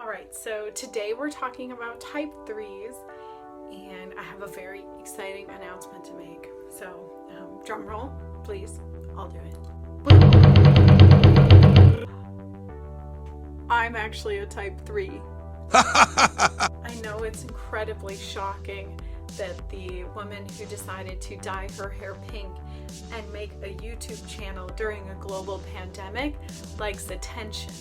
Alright, so today we're talking about type 3s, and I have a very exciting announcement to make. So, drum roll, please. I'll do it. I'm actually a type 3. I know it's incredibly shocking that the woman who decided to dye her hair pink and make a YouTube channel during a global pandemic likes attention.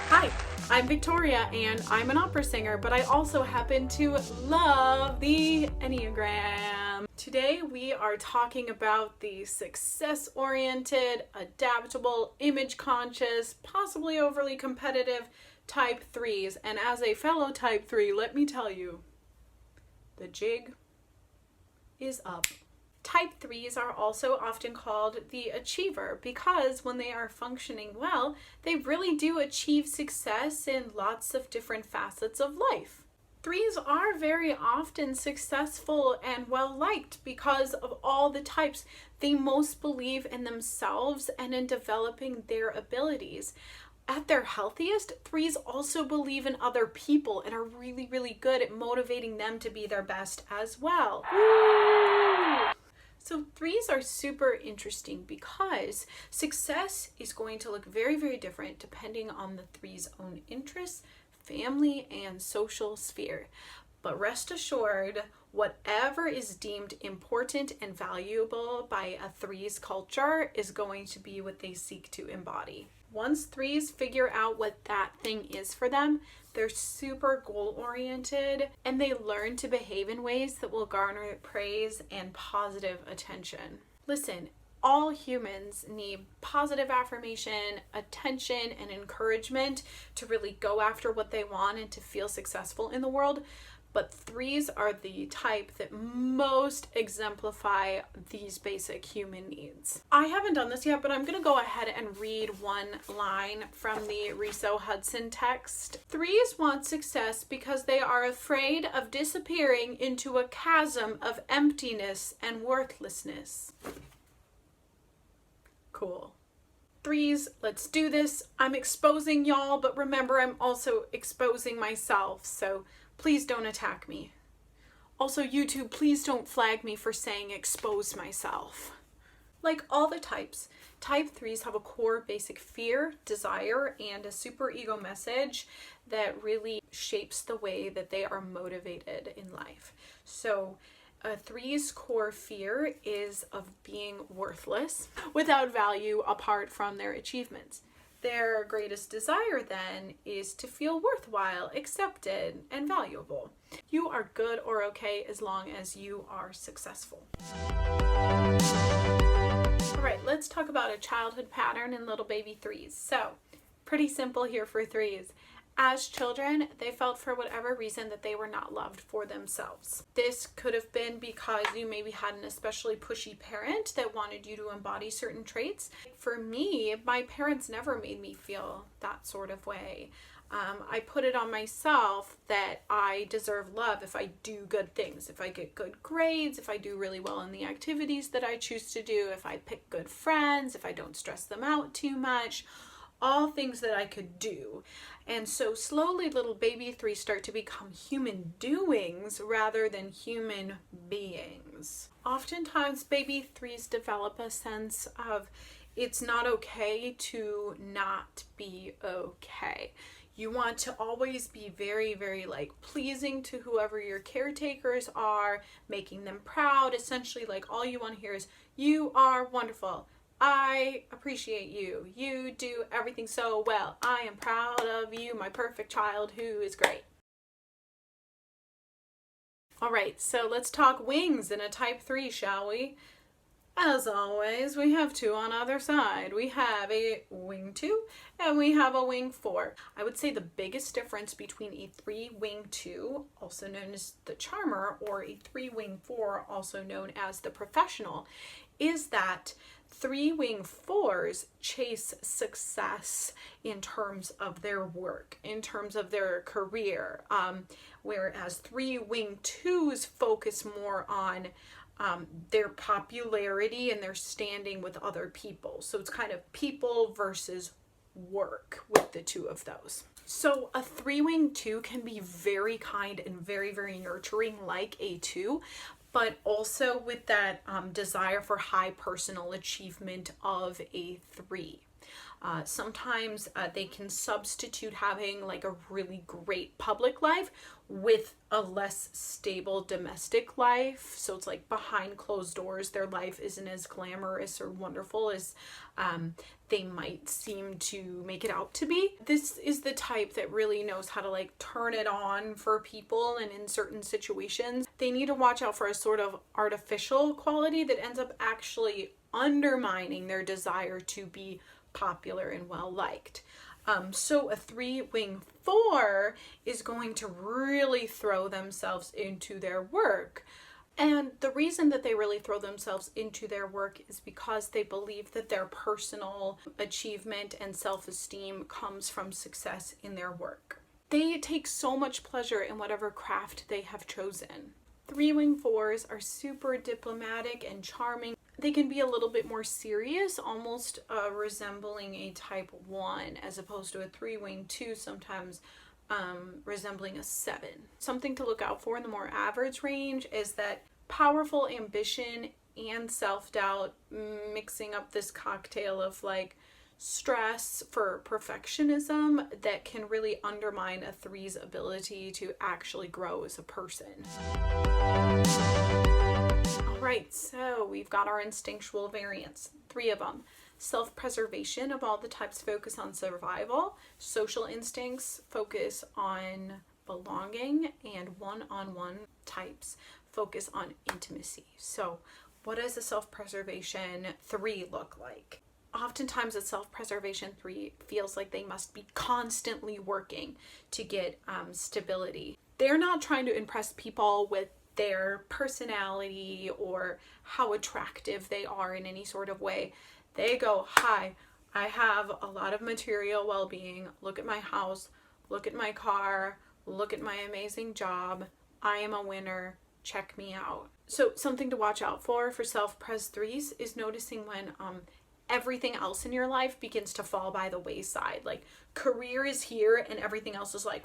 Hi, I'm Victoria and I'm an opera singer, but I also happen to love the Enneagram. Today we are talking about the success-oriented, adaptable, image-conscious, possibly overly competitive type 3s. And as a fellow type 3, let me tell you, the jig is up. Type 3s are also often called the achiever because when they are functioning well, they really do achieve success in lots of different facets of life. 3s are very often successful and well liked because of all the types. They most believe in themselves and in developing their abilities. At their healthiest, 3s also believe in other people and are really, really good at motivating them to be their best as well. Woo! So 3s are super interesting because success is going to look very, very different depending on the 3's own interests, family, and social sphere. But rest assured, whatever is deemed important and valuable by a 3's culture is going to be what they seek to embody. Once 3s figure out what that thing is for them, they're super goal-oriented and they learn to behave in ways that will garner praise and positive attention. Listen, all humans need positive affirmation, attention, and encouragement to really go after what they want and to feel successful in the world. But 3s are the type that most exemplify these basic human needs. I haven't done this yet, but I'm going to go ahead and read one line from the Riso Hudson text. 3s want success because they are afraid of disappearing into a chasm of emptiness and worthlessness. Cool. 3s, let's do this. I'm exposing y'all, but remember, I'm also exposing myself, so please don't attack me. Also, YouTube, please don't flag me for saying expose myself. Like all the types, type 3s have a core basic fear, desire, and a superego message that really shapes the way that they are motivated in life. So a 3's core fear is of being worthless, without value apart from their achievements. Their greatest desire then is to feel worthwhile, accepted, and valuable. You are good or okay as long as you are successful. All right, let's talk about a childhood pattern in little baby 3s. So, pretty simple here for 3s. As children, they felt for whatever reason that they were not loved for themselves. This could have been because you maybe had an especially pushy parent that wanted you to embody certain traits. For me, my parents never made me feel that sort of way. I put it on myself that I deserve love if I do good things, if I get good grades, if I do really well in the activities that I choose to do, if I pick good friends, if I don't stress them out too much. All things that I could do. And so slowly little baby 3s start to become human doings rather than human beings. Oftentimes baby 3s develop a sense of it's not okay to not be okay. You want to always be very, very pleasing to whoever your caretakers are, making them proud. Essentially, all you want to hear is, you are wonderful. I appreciate you. You do everything so well. I am proud of you, my perfect child who is great. All right, so let's talk wings in a type 3, shall we? As always, we have 2 on either side. We have a wing 2 and we have a wing 4. I would say the biggest difference between a 3 wing 2, also known as the charmer, or a 3 wing 4, also known as the professional, is that 3 wing 4s chase success in terms of their work, in terms of their career, whereas 3 wing 2s focus more on their popularity and their standing with other people. So it's kind of people versus work with the 2 of those. So a 3-wing 2 can be very kind and very, very nurturing like a 2, but also with that desire for high personal achievement of a 3. Sometimes they can substitute having like a really great public life with a less stable domestic life. So it's like behind closed doors, their life isn't as glamorous or wonderful as they might seem to make it out to be. This is the type that really knows how to like turn it on for people, and in certain situations, they need to watch out for a sort of artificial quality that ends up actually undermining their desire to be popular and well liked. So a 3-wing 4 is going to really throw themselves into their work. And the reason that they really throw themselves into their work is because they believe that their personal achievement and self-esteem comes from success in their work. They take so much pleasure in whatever craft they have chosen. 3-wing 4s are super diplomatic and charming. They can be a little bit more serious, almost resembling a type 1, as opposed to a 3-wing 2, sometimes resembling a 7. Something to look out for in the more average range is that powerful ambition and self-doubt, mixing up this cocktail of like stress for perfectionism that can really undermine a 3's ability to actually grow as a person. Alright, so we've got our instinctual variants, 3 of them. Self-preservation of all the types focus on survival. Social instincts focus on belonging, and one-on-one types focus on intimacy. So what does a self-preservation 3 look like? Oftentimes a self-preservation 3 feels like they must be constantly working to get stability. They're not trying to impress people with their personality or how attractive they are in any sort of way. They go, hi, I have a lot of material well-being. Look at my house, look at my car, look at my amazing job. I am a winner. Check me out. So something to watch out for self-pres 3s is noticing when everything else in your life begins to fall by the wayside. Like career is here and everything else is like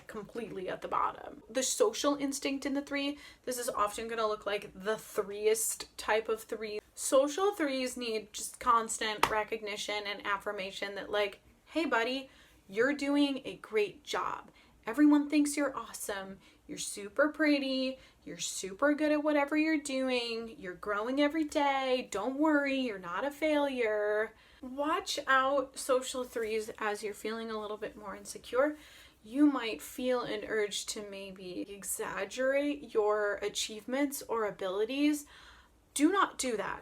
completely at the bottom. The social instinct in the 3, this is often going to look like the 3ist type of 3. Social 3s need just constant recognition and affirmation that like, hey buddy, you're doing a great job. Everyone thinks you're awesome. You're super pretty. You're super good at whatever you're doing. You're growing every day. Don't worry, you're not a failure. Watch out, social 3s, as you're feeling a little bit more insecure. You might feel an urge to maybe exaggerate your achievements or abilities. Do not do that.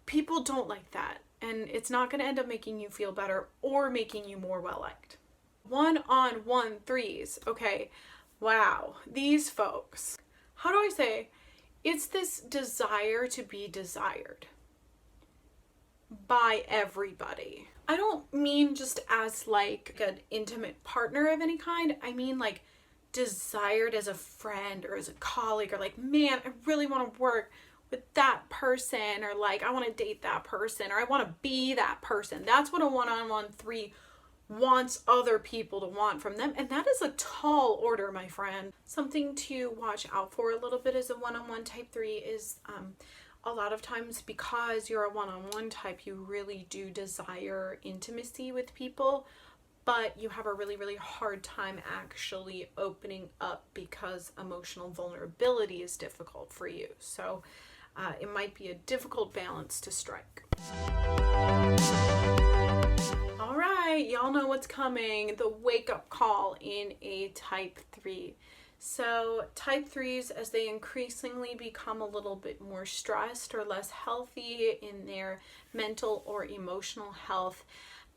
People don't like that, and it's not going to end up making you feel better or making you more well-liked. One-on-one 3s. Okay, wow, these folks. How do I say? It's this desire to be desired by everybody. I don't mean just as like an intimate partner of any kind. I mean like desired as a friend or as a colleague, or like, man, I really want to work with that person, or like I want to date that person, or I want to be that person. That's what a one-on-one 3 wants other people to want from them, and that is a tall order, my friend. Something to watch out for a little bit as a one-on-one type 3 is a lot of times, because you're a one-on-one type, you really do desire intimacy with people, but you have a really, really hard time actually opening up because emotional vulnerability is difficult for you. So it might be a difficult balance to strike. All right, y'all know what's coming. The wake-up call in a type 3. So type 3s, as they increasingly become a little bit more stressed or less healthy in their mental or emotional health,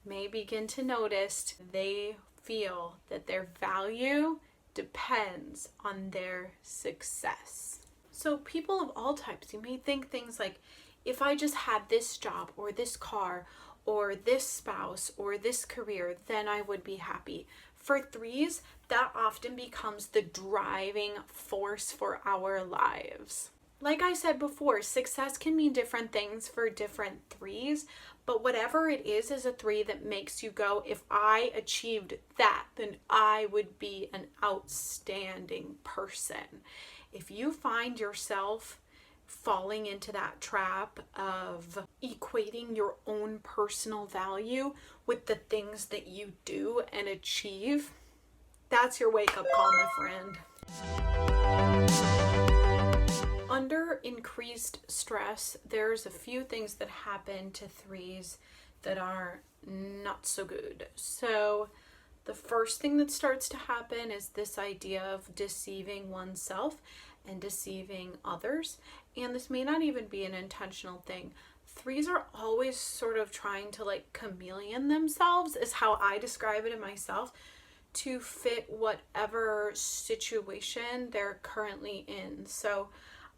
may begin to notice they feel that their value depends on their success. So people of all types, you may think things like, if I just had this job or this car or this spouse or this career, then I would be happy. For 3s, that often becomes the driving force for our lives. Like I said before, success can mean different things for different threes, but whatever it is a three that makes you go, if I achieved that, then I would be an outstanding person. If you find yourself falling into that trap of equating your own personal value with the things that you do and achieve, that's your wake-up call, my friend. Under increased stress, there's a few things that happen to threes that are not so good. So the first thing that starts to happen is this idea of deceiving oneself and deceiving others. And this may not even be an intentional thing. Threes are always sort of trying to like chameleon themselves, is how I describe it in myself, to fit whatever situation they're currently in. So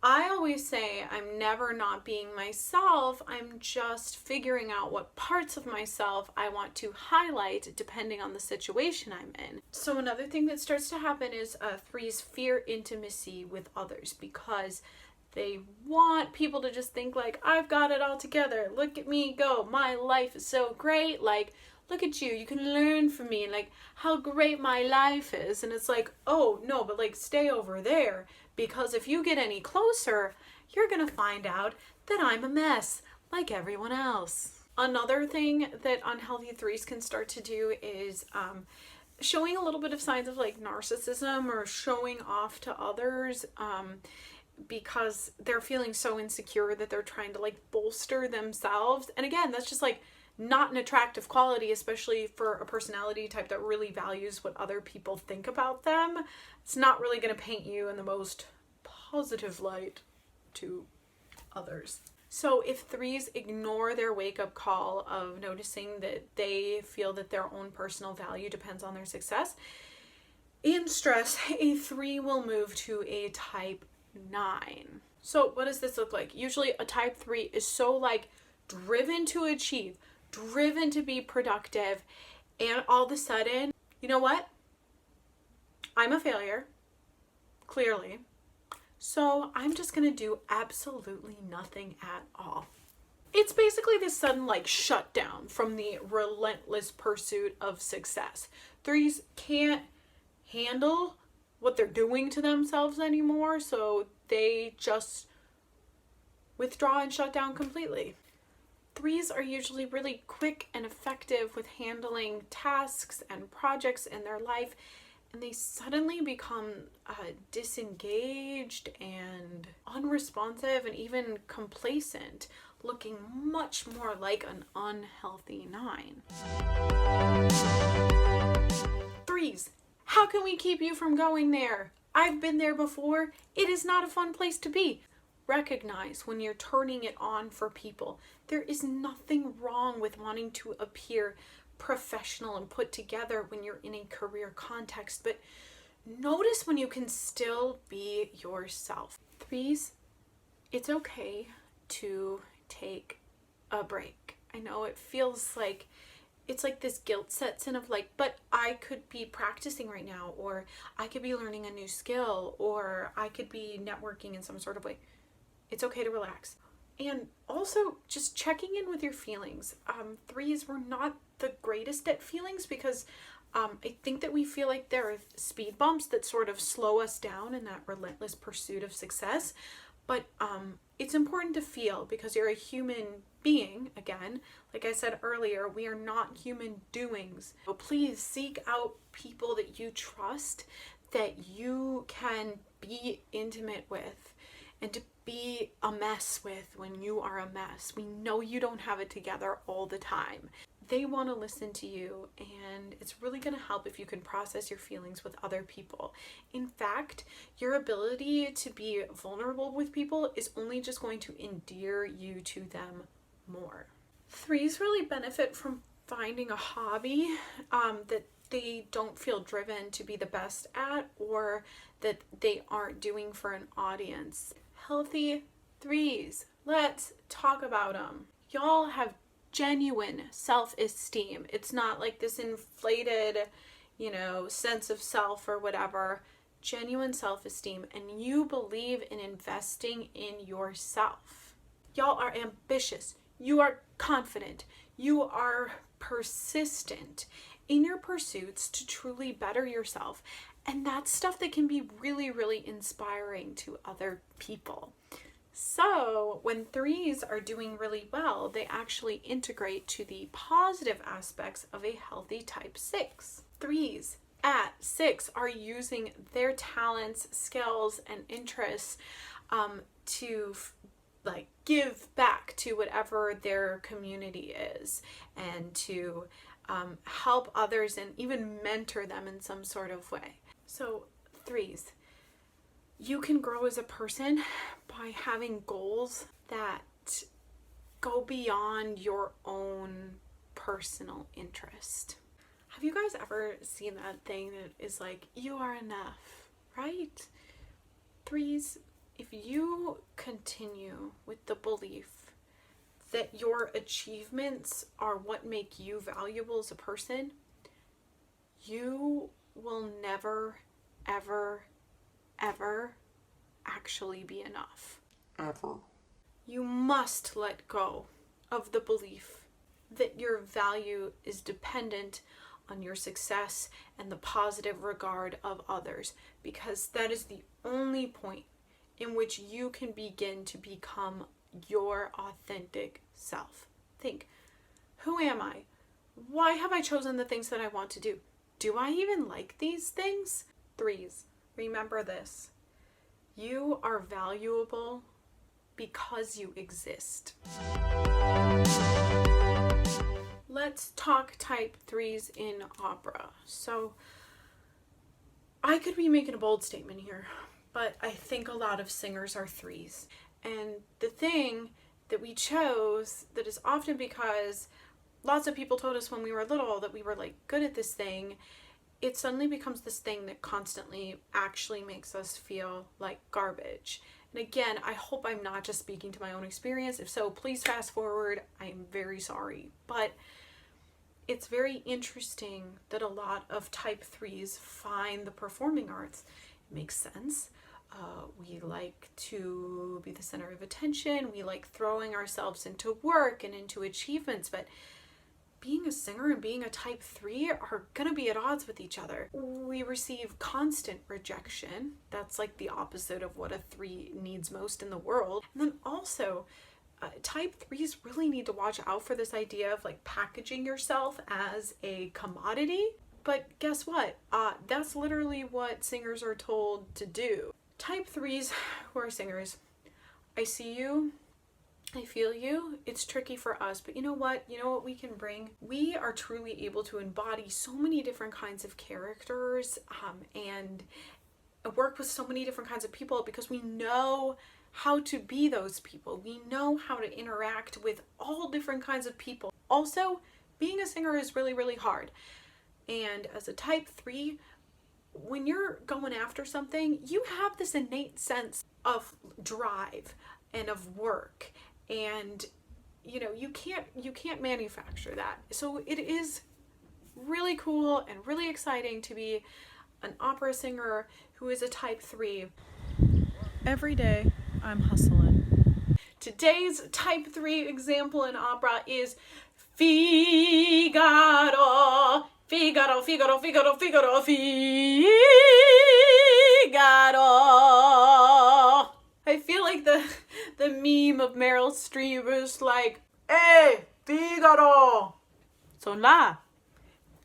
I always say I'm never not being myself. I'm just figuring out what parts of myself I want to highlight depending on the situation I'm in. So another thing that starts to happen is threes fear intimacy with others because they want people to just think like, I've got it all together. Look at me go. My life is so great. Like, look at you. You can learn from me. And like, how great my life is. And it's like, oh, no, but like, stay over there. Because if you get any closer, you're going to find out that I'm a mess, like everyone else. Another thing that unhealthy threes can start to do is showing a little bit of signs of like narcissism or showing off to others because they're feeling so insecure that they're trying to like bolster themselves. And again, that's just like not an attractive quality, especially for a personality type that really values what other people think about them. It's not really going to paint you in the most positive light to others. So if threes ignore their wake-up call of noticing that they feel that their own personal value depends on their success, in stress, a three will move to a type 9. So what does this look like? Usually a type 3 is so like driven to achieve, driven to be productive, and all of a sudden, you know what? I'm a failure, clearly. So I'm just gonna do absolutely nothing at all. It's basically this sudden like shutdown from the relentless pursuit of success. Threes can't handle what they're doing to themselves anymore, so they just withdraw and shut down completely. Threes are usually really quick and effective with handling tasks and projects in their life, and they suddenly become disengaged and unresponsive and even complacent, looking much more like an unhealthy 9. Threes, how can we keep you from going there? I've been there before. It is not a fun place to be. Recognize when you're turning it on for people. There is nothing wrong with wanting to appear professional and put together when you're in a career context, but notice when you can still be yourself. Threes, it's okay to take a break. I know it feels like it's like this guilt sets in of like, but I could be practicing right now, or I could be learning a new skill, or I could be networking in some sort of way. It's okay to relax. And also just checking in with your feelings. Threes, we're not the greatest at feelings because I think that we feel like there are speed bumps that sort of slow us down in that relentless pursuit of success. But it's important to feel because you're a human being. Again, like I said earlier, we are not human doings. So please seek out people that you trust, that you can be intimate with, and to be a mess with when you are a mess. We know you don't have it together all the time. They want to listen to you, and it's really going to help if you can process your feelings with other people. In fact, your ability to be vulnerable with people is only just going to endear you to them more. Threes really benefit from finding a hobby that they don't feel driven to be the best at, or that they aren't doing for an audience. Healthy threes, let's talk about them. Y'all have genuine self-esteem. It's not like this inflated, sense of self or whatever. genuine self-esteem and you believe in investing in yourself. Y'all are ambitious. You are confident. You are persistent in your pursuits to truly better yourself. And that's stuff that can be really, really inspiring to other people. So when threes are doing really well, they actually integrate to the positive aspects of a healthy type 6. Threes at 6 are using their talents, skills, and interests to give back to whatever their community is, and to help others and even mentor them in some sort of way. So threes, you can grow as a person by having goals that go beyond your own personal interest. Have you guys ever seen that thing that is like, you are enough, right? Threes, if you continue with the belief that your achievements are what make you valuable as a person, you will never, ever, ever actually be enough. Ever. You must let go of the belief that your value is dependent on your success and the positive regard of others, because that is the only point in which you can begin to become your authentic self. Think, who am I? Why have I chosen the things that I want to do? Do I even like these things? Threes, remember this. You are valuable because you exist. Let's talk type 3s in opera. So I could be making a bold statement here, but I think a lot of singers are 3s. And the thing that we chose that is often because lots of people told us when we were little that we were good at this thing, it suddenly becomes this thing that constantly actually makes us feel like garbage. And again, I hope I'm not just speaking to my own experience. If so, please fast forward. I am very sorry. But it's very interesting that a lot of type 3s find the performing arts. It makes sense. We like to be the center of attention. We like throwing ourselves into work and into achievements. But being a singer and being a type 3 are going to be at odds with each other. We receive constant rejection. That's like the opposite of what a 3 needs most in the world. And then also, type 3s really need to watch out for this idea of packaging yourself as a commodity. But guess what? That's literally what singers are told to do. Type 3s who are singers, I see you. I feel you. It's tricky for us, but you know what? You know what we can bring? We are truly able to embody so many different kinds of characters and work with so many different kinds of people because we know how to be those people. We know how to interact with all different kinds of people. Also, being a singer is really, really hard. And as a type 3, when you're going after something, you have this innate sense of drive and of work. And you can't manufacture that. So it is really cool and really exciting to be an opera singer who is a type 3. Every day I'm hustling. Today's type 3 example in opera is Figaro. Figaro, Figaro, Figaro, Figaro, Figaro. I feel like the meme of Meryl Streep is like, hey, Figaro, son là.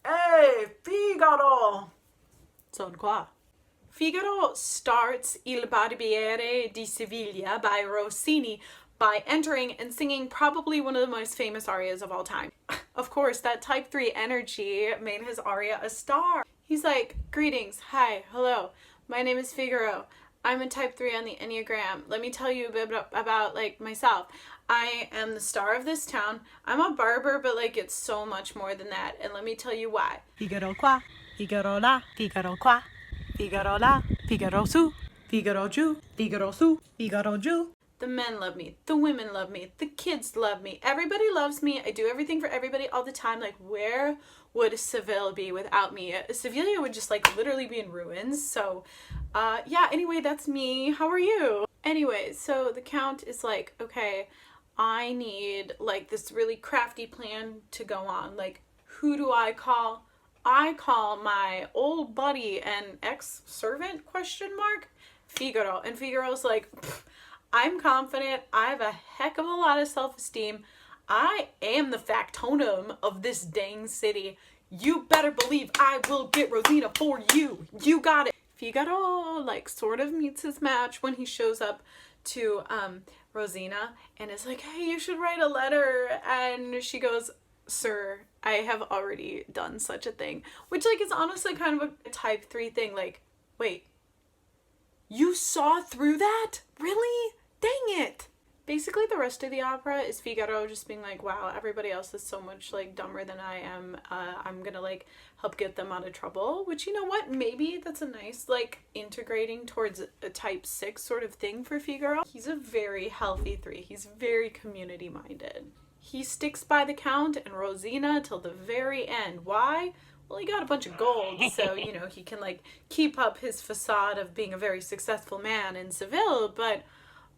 Hey, Figaro, son quoi? Figaro starts Il Barbiere di Siviglia by Rossini by entering and singing probably one of the most famous arias of all time. Of course, that type 3 energy made his aria a star. He's like, greetings, hi, hello, my name is Figaro. I'm a type 3 on the Enneagram. Let me tell you a bit about myself. I am the star of this town. I'm a barber, but it's so much more than that. And let me tell you why. Figaro qua, Figaro là, Figaro qua, Figaro là, Figaro su, Figaro giù, Figaro su, Figaro giù. The men love me. The women love me. The kids love me. Everybody loves me. I do everything for everybody all the time. Where would Seville be without me? Sevilla would just like literally be in ruins. So yeah, anyway, that's me. How are you? Anyway, so the Count is like, okay, I need like this really crafty plan to go on. Like, who do I call? I call my old buddy and ex-servant, Figaro. And Figaro's like, I'm confident. I have a heck of a lot of self-esteem. I am the factotum of this dang city. You better believe I will get Rosina for you. You got it. Figaro like sort of meets his match when he shows up to Rosina and is like, hey, you should write a letter. And she goes, sir, I have already done such a thing. Which like is honestly kind of a type 3 thing. Like, wait, you saw through that? Really? Dang it. Basically, the rest of the opera is Figaro just being like, wow, everybody else is so much, like, dumber than I am. I'm gonna, like, help get them out of trouble. Which, you know what? Maybe that's a nice, like, integrating towards a type 6 sort of thing for Figaro. He's a very healthy 3. He's very community-minded. He sticks by the Count and Rosina till the very end. Why? Well, he got a bunch of gold, so, you know, he can, like, keep up his facade of being a very successful man in Seville, but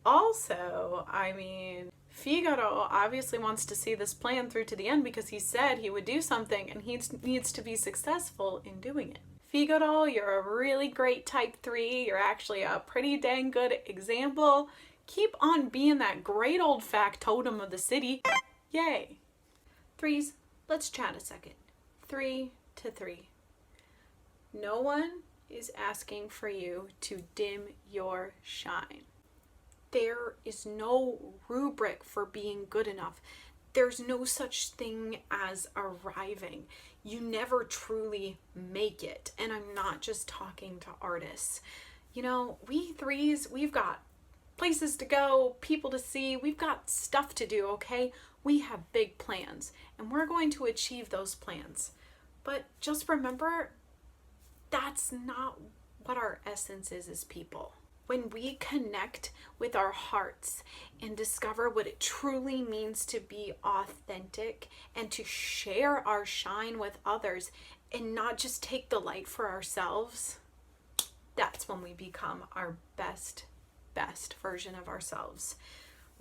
also, I mean, Figaro obviously wants to see this plan through to the end because he said he would do something and he needs to be successful in doing it. Figaro, you're a really great type 3. You're actually a pretty dang good example. Keep on being that great old factotum of the city. Yay. 3s, let's chat a second. 3 to 3. No one is asking for you to dim your shine. There is no rubric for being good enough. There's no such thing as arriving. You never truly make it. And I'm not just talking to artists. You know, we 3s, we've got places to go, people to see. We've got stuff to do, okay? We have big plans, and we're going to achieve those plans. But just remember, that's not what our essence is as people. When we connect with our hearts and discover what it truly means to be authentic and to share our shine with others and not just take the light for ourselves, that's when we become our best version of ourselves.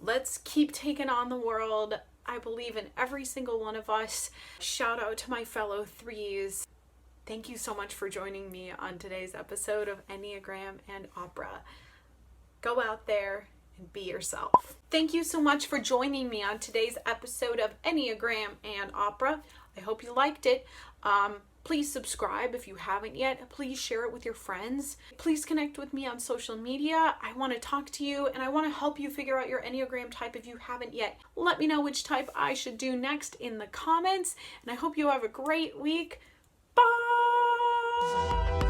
Let's keep taking on the world. I believe in every single one of us. Shout out to my fellow 3s. Thank you so much for joining me on today's episode of Enneagram and Opera. Go out there and be yourself. Thank you so much for joining me on today's episode of Enneagram and Opera. I hope you liked it. Please subscribe if you haven't yet. Please share it with your friends. Please connect with me on social media. I want to talk to you and I want to help you figure out your Enneagram type if you haven't yet. Let me know which type I should do next in the comments. And I hope you have a great week. Bye!